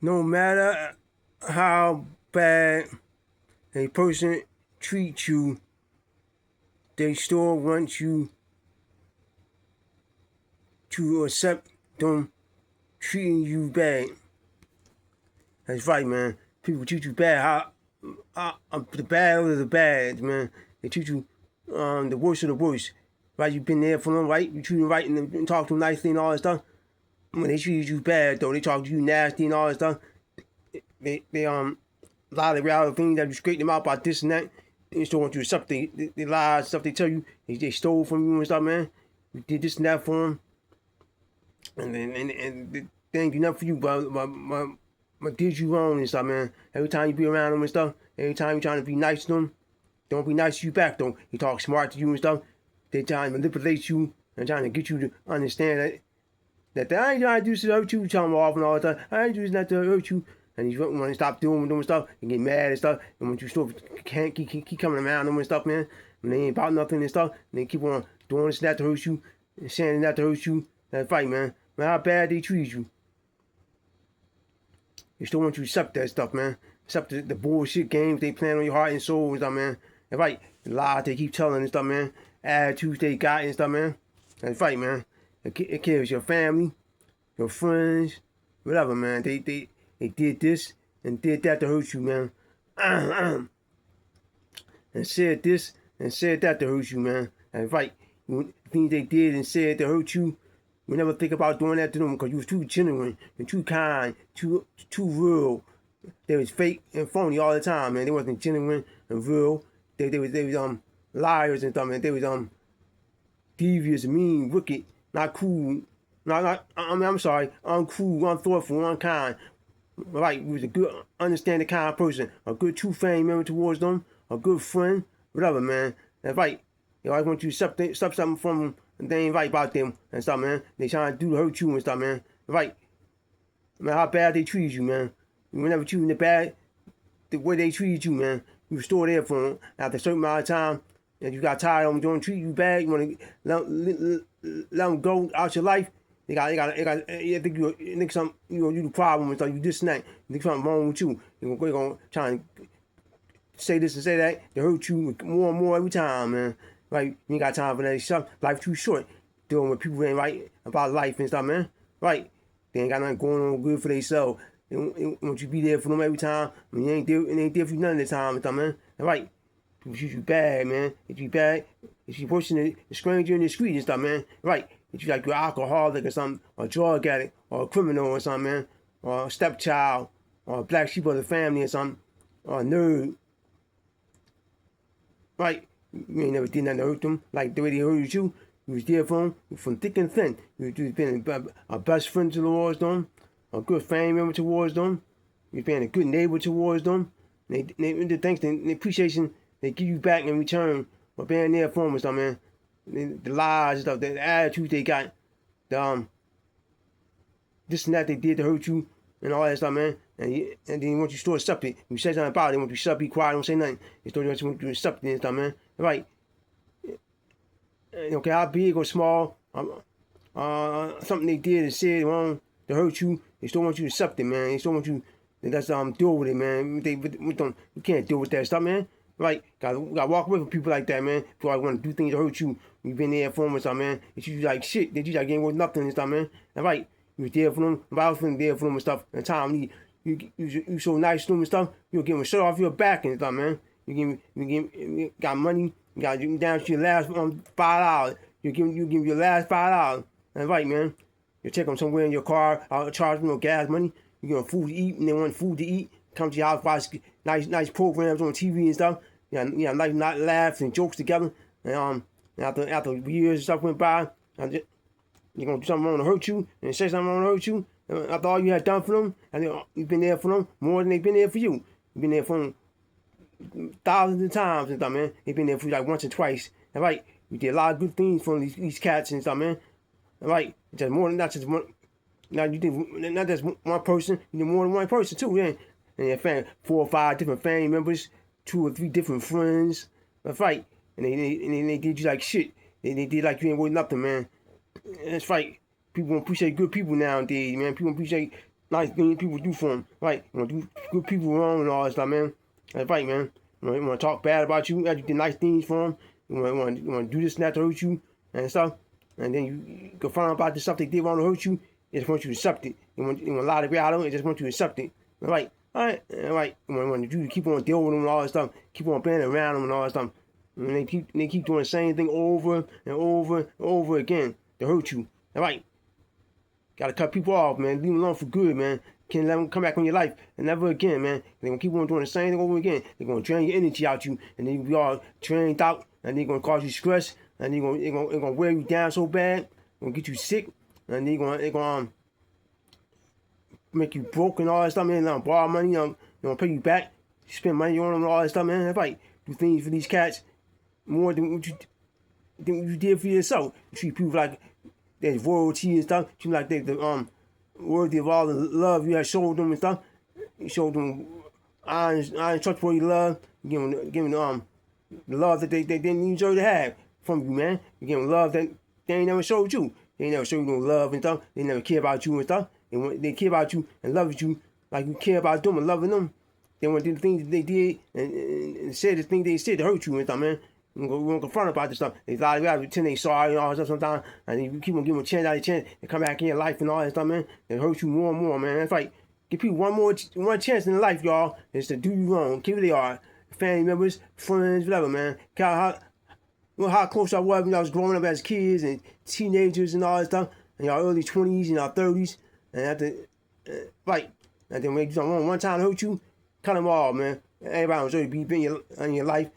No matter how bad a person treats you, they still want you to accept them treating you bad. That's right, man. People treat you bad. The bad of the bad, man. They treat you the worst of the worst. Right? You've been there for them, right? You treat them right and talk to them nicely and all that stuff. When they treat you bad, though, they talk to you nasty and all that stuff. They lie around the things that you straighten them out about this and that. They still want you to accept the lies, stuff they tell you. They stole from you and stuff, man. You did this and that for them. And they ain't do nothing for you, but did you wrong and stuff, man. Every time you be around them and stuff, every time you trying to be nice to them, don't be nice to you back, though. He talk smart to you and stuff. They trying to manipulate you and trying to get you to understand that I ain't trying to do this to hurt you, tell them off and all that stuff. I ain't doing that to hurt you. And he's want to stop doing stuff and get mad and stuff. And when you still can't keep coming around them and stuff, man, when they ain't about nothing and stuff, and they keep on doing this and that to hurt you, and saying that to hurt you, that's right, man. Man, how bad they treat you. They still want you to accept that stuff, man. Accept the bullshit games they playing on your heart and soul and stuff, man. That's right. The lies they keep telling and stuff, man. Attitudes they got and stuff, man. That's right, man. It kills your family, your friends, whatever, man. They did this and did that to hurt you, man. And said this and said that to hurt you, man. That's right. Things they did and said to hurt you, you never think about doing that to them because you was too genuine and too kind, too real. They was fake and phony all the time, man. They wasn't genuine and real. They was liars and stuff, man. They was devious, mean, wicked, not cool. I'm sorry, uncool, unthoughtful, unkind. Right, he was a good, understanding kind of person, a good true family member towards them, a good friend, whatever, man. That's right. They always want you to accept something from them, and they ain't right about them and stuff, man. They trying to do to hurt you and stuff, man. Right. Man, how bad they treated you, man. You never treating the bad, the way they treated you, man. You were still there for them. After a certain amount of time, and you got tired of them doing treat you bad, you want to let them go out your life. You think you the problem and stuff. You this and that. You think something wrong with you. They're gonna try and say this and say that. They hurt you more and more every time, man. Right? You ain't got time for that stuff. Life too short. Dealing with people who ain't right about life and stuff, man. Right? They ain't got nothing going on good for themselves. They want you to be there for them every time. When you ain't there, it ain't there for you none of the time and stuff, man. Right? People treat you bad, man. If you bad, if you pushing a stranger in the street and stuff, man. Right? If you like you're alcoholic or something, or a drug addict, or a criminal or something, man, or a stepchild, or a black sheep of the family or something, or a nerd, right? You ain't never did nothing to hurt them like the way they hurt you. You was there for them from thick and thin. You was being a best friend towards them, a good family member towards them. You was being a good neighbor towards them. The thanks, the appreciation they give you back in return for being there for them and stuff, man. The lies and stuff, the attitude they got, this and that they did to hurt you and all that stuff, man. And then once you still accept it, you say something about it, they want you to shut up, be quiet, don't say nothing. They still want you to accept it and stuff, man. Right? Okay, how big or small, something they did and said wrong to hurt you, they still want you to accept it, man. They still want you to deal with it, man. You can't deal with that stuff, man. Right? Gotta walk away from people like that, man. People like want to do things to hurt you. You been there for them and stuff, man. They treat you like shit. They treat you like you ain't worth nothing and stuff, man. And right, you was there for them. If I was there for them and stuff, and time you so nice to them and stuff, you'll give them a shirt off your back and stuff, man. You got money. You got down to your last $5. You give your last $5. That's right, man. You take them somewhere in your car. I'll charge them no gas money. You give them food to eat, and they want food to eat. Come to your house, watch nice programs on TV and stuff. Nice laughs and jokes together. And after years and stuff went by, you're gonna do something wrong to hurt you and say something wrong to hurt you. After all you had done for them, and you've been there for them more than they've been there for you. You've been there for them thousands of times and stuff, man. They've been there for you like once or twice. All right, you did a lot of good things for these cats and stuff, man. All right, just more than not just one. Now you did not just one person. You did more than one person too, man. And your family, 4 or 5 different family members, 2 or 3 different friends. That's right. And they did you like shit. They did like you ain't worth nothing, man. That's right. People appreciate good people nowadays, man. People appreciate nice things people do for them, right? You want to do good people wrong and all that stuff, man. That's right, man. You want to talk bad about you after you do nice things for them. You want to do this and that to hurt you and stuff. And then you go find out about the stuff they did wrong to hurt you. They just want you to accept it. You want to lie to get out of it. They just want you to accept it. Right? All right? Right? You want to keep on dealing with them and all that stuff. Keep on playing around them and all that stuff. And they keep doing the same thing over and over and over again to hurt you. All right? Gotta cut people off, man. Leave them alone for good, man. Can't let them come back on your life and never again, man. They're gonna keep on doing the same thing over again. They're gonna drain your energy out you, and then you be all drained out, and they're gonna cause you stress, and they're gonna wear you down so bad, gonna get you sick, and they're gonna make you broke and all that stuff, man. They're gonna borrow money, they're gonna pay you back, spend money on them and all that stuff, man. That's right. Do things for these cats more than what you did for yourself. You treat people like there's royalty and stuff. Seems like they're worthy of all the love you have showed them and stuff. You showed them honest, trustworthy love. Giving the love that they didn't deserve to have from you, man. You give them love that they ain't never showed you. They ain't never showed you no love and stuff. They never care about you and stuff. And when they care about you and love you like you care about them and loving them, they want to do the things that they did and say the things they said to hurt you and stuff, man. We're going to confront about this stuff. They lie to you, pretend they sorry and all that stuff sometimes. And you keep on giving them a chance out of chance and come back in your life and all that stuff, man. They hurt you more and more, man. That's right. Give people one chance in life, y'all, is to do you wrong. Keep it they are. Family members, friends, whatever, man. How close I was when I was growing up as kids and teenagers and all that stuff. In your early 20s and your 30s. And after, right. And then when you don't want one time to hurt you, cut them all, man. Everybody was already be in your life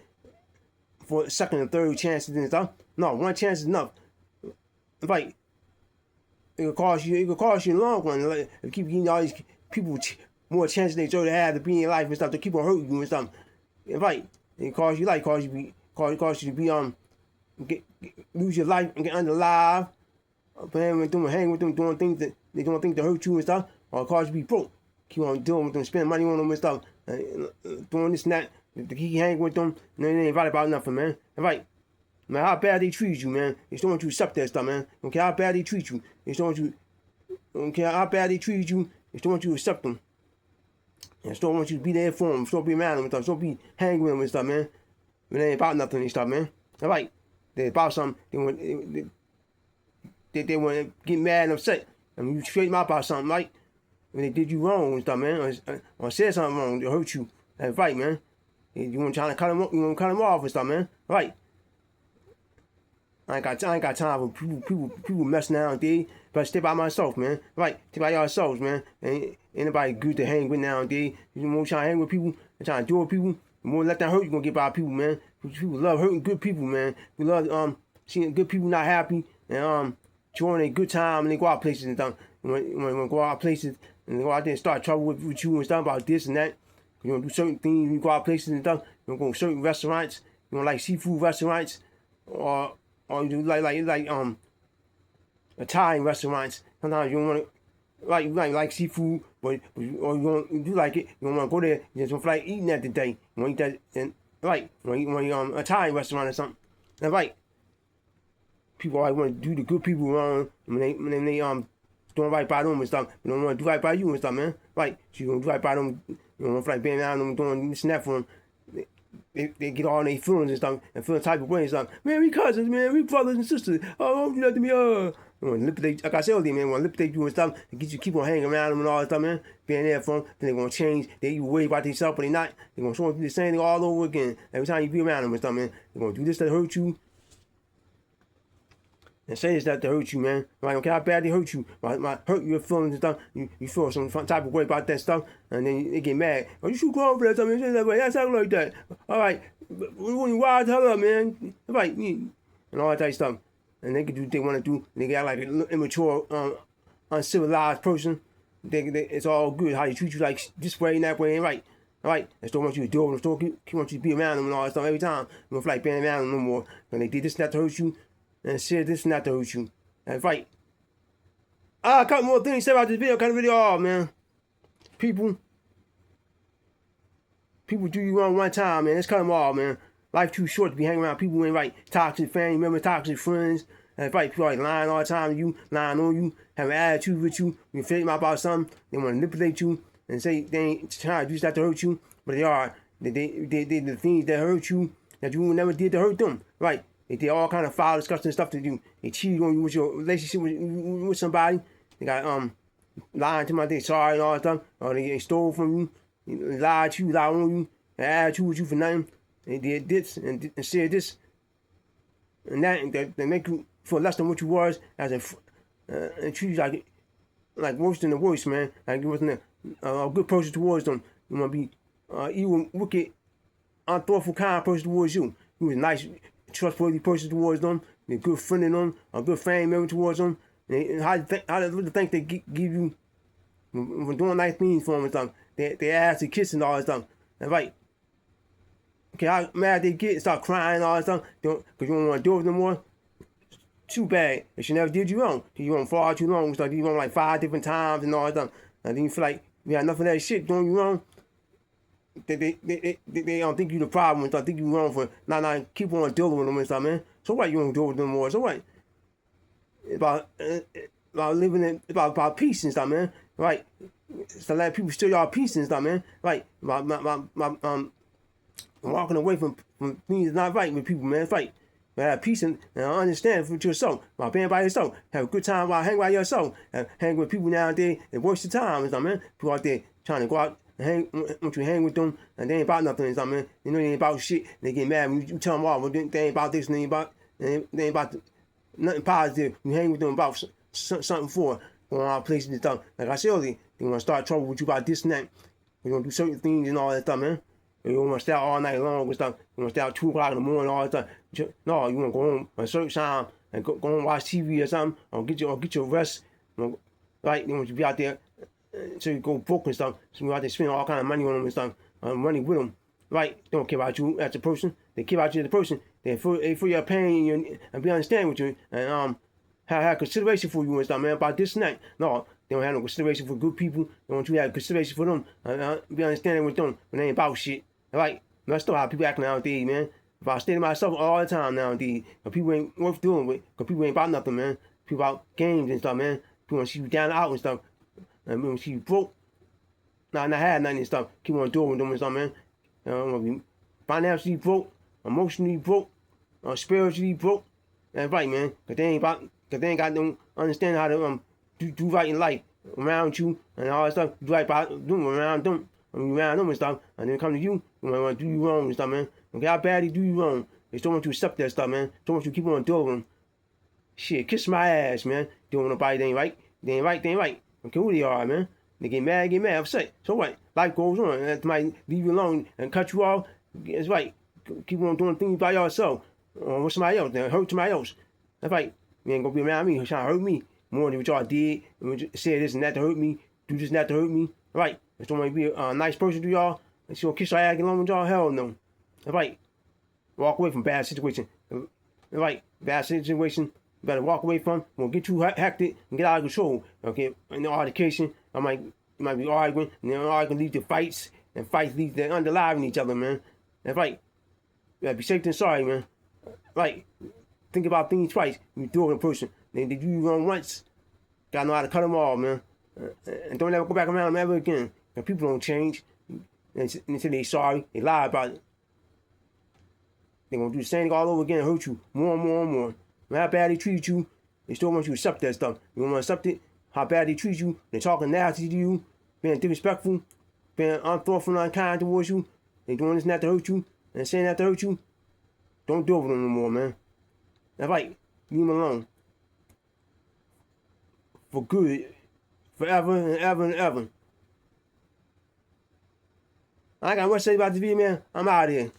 for second and third chances and stuff. No, one chance is enough. Like, it could cost you in the long run. Like, if you keep giving all these people more chances they deserve to have to be in your life and stuff, to keep on hurting you and stuff. Right. It costs you to be lose your life and get unalive. Hang with them, doing things that they don't think to hurt you and stuff, or it cause you to be broke. Keep on dealing with them, spending money on them and stuff, doing this and that. To keep hanging with them, and they ain't right about nothing, man. Right? Man, how bad they treat you, man. They still want you to accept that stuff, man. Don't care how bad they treat you. They still want you. Don't care how bad they treat you. They still want you to accept them. And still want you to be there for them. Still be around them and stuff. Still be hanging with them and stuff, man. But they ain't about nothing and stuff, man. All right? They about something. They want to get mad and upset. I mean, you straighten them out about something, right? When they did you wrong and stuff, man, or said something wrong to hurt you. That's right, man. You want to try to cut them up? You want to cut them off and stuff, man? Right? I ain't got time for people messing nowadays. But stay by myself, man. Right? Stay by yourselves, man. Ain't anybody good to hang with nowadays. You more trying to hang with people and trying to deal with people, the more let that hurt you gonna get by people, man. People love hurting good people, man. We love seeing good people not happy and joining a good time and they go out places and stuff. When go out places and they go out there and start trouble with you and stuff about this and that. You want to do certain things, you go out places and stuff. You want to go to certain restaurants. You want like seafood restaurants, or you do like Italian restaurants. Sometimes you don't want to like seafood, or you do like it. You don't want to go there. You just don't feel like eating that today. You want to eat that and right when you Italian restaurant or something. That's right. People always want to do the good people wrong when they doing right by them and stuff. They don't want to do right by you and stuff, man. Right? So you gonna do right by them. You don't feel like being around them doing this and that for them. They get all their feelings and stuff and feel the type of way and stuff. Man, we cousins, man, we brothers and sisters. Oh, don't do that to me. Like I said earlier, man, want to lipidate you and stuff and get you keep on hanging around them and all that stuff, man. Being there for them, then they're gonna change. They worry about themselves, but they're not. They're gonna show you the same thing all over again. Every time you be around them and stuff, man, they're gonna do this to hurt you. And say this that to hurt you, man. Right? Okay, how bad they hurt you. Might hurt your feelings and stuff. You feel some type of way about that stuff, and then they get mad. Oh, you should go over that stuff. That's not like that. All right, why the hell up, man? Right, and all that type of stuff. And they can do what they want to do. They get like an immature, uncivilized person. It's all good how they treat you like this way and that way, and right. All right, they still want you to do it. They still want you to be around them and all that stuff every time. You don't feel like being around them no more. And they did this and that to hurt you. And said this not to hurt you. That's right. A couple more things to say about this video. Cut the video off, man. People do you wrong one time, man. Let's cut them off, man. Life too short to be hanging around people who ain't right. Toxic family members, toxic friends, That's right. People like lying all the time to you, lying on you, have an attitude with you. You feel them about something. They want to manipulate you and say they ain't trying to do that to hurt you, but they are. They the things that hurt you that you never did to hurt them. Right. They did all kind of foul, disgusting stuff to you. They cheated on you with your relationship with somebody. They got lying to my day, sorry and all that stuff. Or they stole from you, lied to you, lied on you, and attitude with you for nothing. They did this and said this and that, and they make you feel less than what you was as and treat you like worse than the worst, man. Like you wasn't a good person towards them. You want to be evil, wicked, unthoughtful, kind person towards you. You was a nice, trustworthy person towards them. You're a good friend of them, a good family member towards them. And how do you think they give you for doing nice things for them and stuff? They ask and kiss and all that stuff. That's right. Okay, how mad they get and start crying and all that stuff because you don't want to do it no more. Too bad. If she never did you wrong. You wrong far too long. So you wrong like 5 different times and all that stuff. And then you feel like you had enough of that shit doing you wrong. They don't think you the problem and stuff. Think you wrong for not keep on dealing with them and stuff, man. So what you don't deal with them more? So what? About living in about peace and stuff, man. Right? So let people steal y'all peace and stuff, man. Right? Walking away from things that's not right with people, man. It's right. But have peace and understand for yourself. About being by yourself. Have a good time while hang by yourself. Hang with people nowadays and waste your time and stuff, man. People out there trying to go out and want you to hang with them and they ain't about nothing and stuff, man. You know they ain't about shit. They get mad when you tell them all, well, they ain't about this and they ain't about nothing positive. You hang with them about something for going out places and stuff. Like I said earlier, they want to start trouble with you about this and that. They want to do certain things and all that stuff, man. You want to stay out all night long and stuff. You want to stay out 2 o'clock in the morning all that stuff. No, you want to go home at a certain time and go home and watch TV or something, or get your rest. Right? They want you to be out there so you go broke and stuff. So you out there spending all kind of money on them and stuff, money with them. Right? They don't care about you as a person. They care about you as a person. They feel your pain and be understanding with you and have consideration for you and stuff, man. About this and that. No, they don't have no consideration for good people. They want you to have consideration for them and be understanding with them when they ain't about shit. Right? That's still how people act nowadays, man. If I stay to myself all the time nowadays, but people ain't worth dealing with, because people ain't about nothing, man. People about games and stuff, man. People want to see you down and out and stuff. And people want to see you broke. Not have nothing and stuff. Keep on doing with them and stuff, man. Want to be financially broke, emotionally broke, spiritually broke. That's right, man. Because they ain't got no understanding how to do right in life around you and all that stuff. Do right by doing around them. Around them and stuff, and then come to you, want to do you wrong and stuff, man. Okay, how bad they do you wrong? They still want you to accept that stuff, man. Don't want you to keep on doing them. Shit, kiss my ass, man. Doing nobody, they ain't right. They ain't right. Okay, who they are, man. They get mad, upset. So what? Life goes on, and somebody leave you alone and cut you off. It's right. Keep on doing things by yourself or with somebody else, then hurt somebody else. That's right. You ain't gonna be around me trying to hurt me more than what y'all did. Say this and that to hurt me. Do this and that to hurt me. Right. If somebody be a nice person to y'all, and she'll kiss your ass along with y'all, hell no. Right. Walk away from bad situation. Right. Bad situation. You better walk away from. Won't get too hectic and get out of control. Okay. In the altercation, you might be arguing, and then arguing leads to fights, and fights lead to underlining each other, man. That's right. You better be safe than sorry, man. Right. Think about things twice. You throw a person. They do you wrong once. Gotta know how to cut them off, man. And don't ever go back around them ever again. And people don't change. And say they sorry. They lie about it. They're going to do the same thing all over again and hurt you more and more and more. And how bad they treat you, they still want you to accept that stuff. You don't want to accept it. How bad they treat you, they're talking nasty to you, being disrespectful, being unthoughtful and unkind towards you. They doing this and that to hurt you, and saying that to hurt you. Don't deal with them no more, man. That's right. Leave them alone. For good. Forever and ever and ever. I got much to say about this video, man. I'm out of here.